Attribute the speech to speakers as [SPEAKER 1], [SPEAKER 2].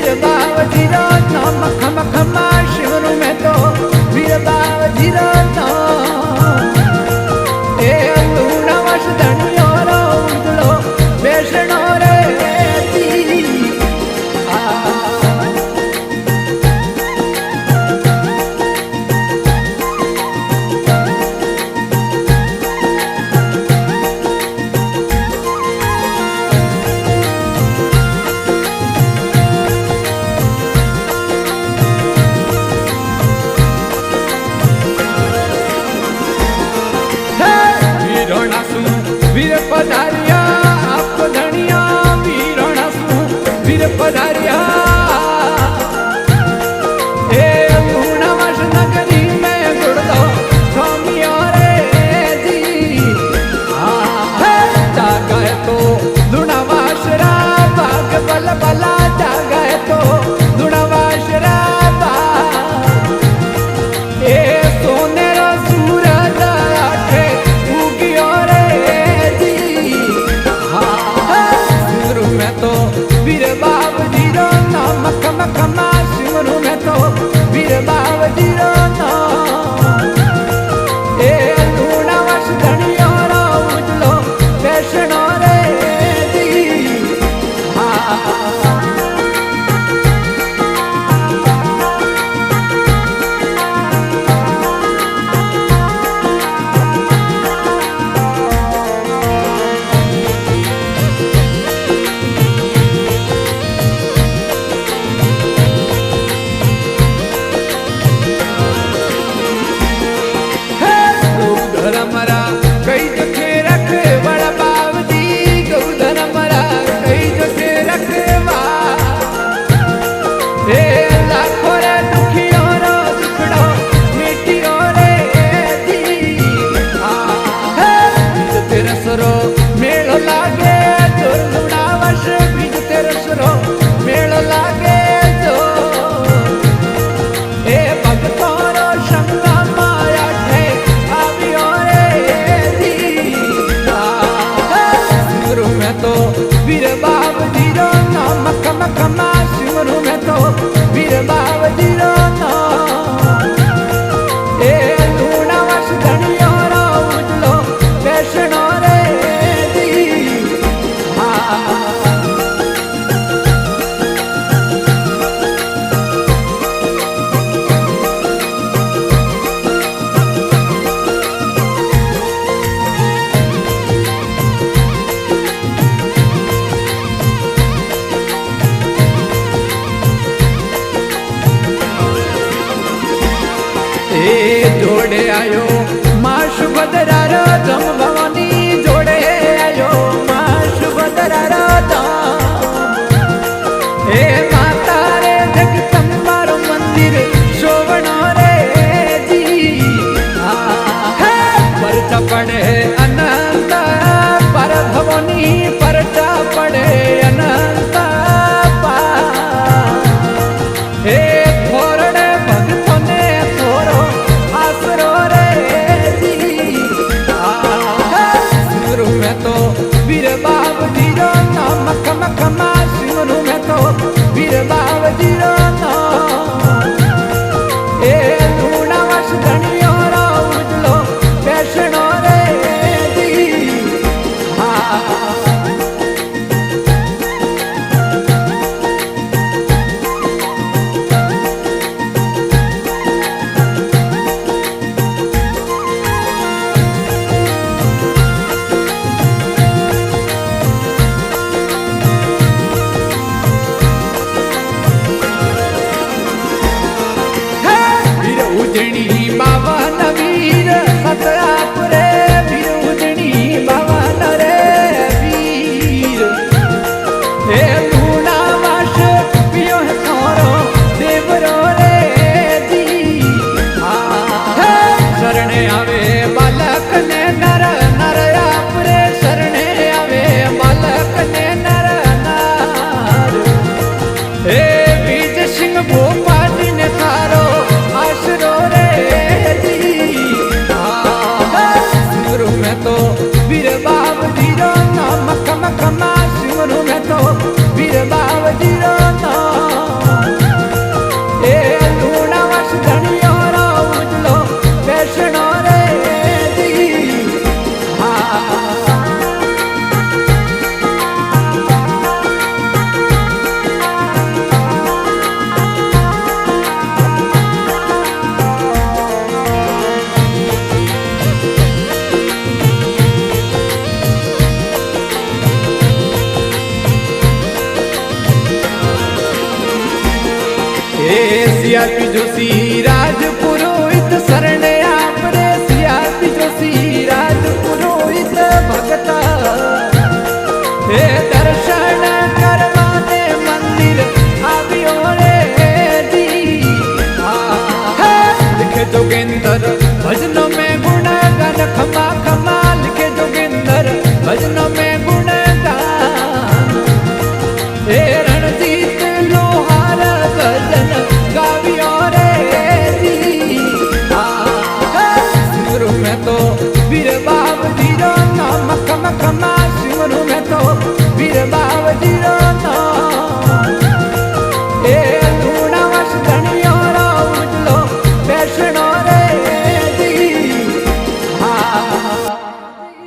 [SPEAKER 1] वीर बाबजी रो नाम खम खमा शिवरू में तो वीर बाबजी रो नाम ए लूना वश धनियो रो उजलो बेसणो रे वीर पधारिया आप धनिया वीरोणा सु वीर पधारिया ए लूणावास नगरी में गुड़ दो स्वामियों रे जी जागा है तो लूणावास रा बाग बल बला जागा है तो लूणावास रा ए सोने रो सूरज आठे उगियो रे तो वीर बाबजी रो नाम खम खमा शिवरू में तो वीर बाबजी रो नाम ए लूणावास धनियो रो उजलो बेसणो रे दी मरा कई जखे रखे बड़ा बाबजी गौधर मरा कई जखे रखे ए लाखों रे दुखियों रो दुखड़ो मिटियो रे दी बीज तेरा सरो मेलो लागे तो लूणावास बीज तेरा सरो मेलो लागे तो ए भगतों रो संगा माया थे आवियो तो वीर बाबजी रो नाम खम खमा शिवरू में तो वीर बाबजी रो नाम ए लूणावास धनियो रो उजलो बेसणो रे दी जोड़े आयो मां सुभद्रा रो धम भवानी जोड़े आयो मां सुभद्रा रो धम ए माता रे जगदम्बा रो मंदिर शोभनो रे जी परचा पड़े अनंत पर भवानी परचा पड़े अनंत हे थोरड़े भगतों ने थोरो आसरो रे जी शिवरू में तो वीर बाबजी रो नाम खम खमा शिवरू में तो वीर बाबजी रो नाम ए लूणावास धनियो रो उजलो बेसणो रे दी उजनी बावन वीर सतरापुरे वीर उजनी बावन रे वीर हे लूणावास पियो है थारो देवरो रे दी शरणे आवे बालक ने नर नर आपरे शरणे आवे बालक ने नर नार हे बीज सिंह भोपाली ने थारो आसरो रे दी शिवरू में तो वीर बाबजी रो नाम खम खमा शिवरू में तो આપી જોશી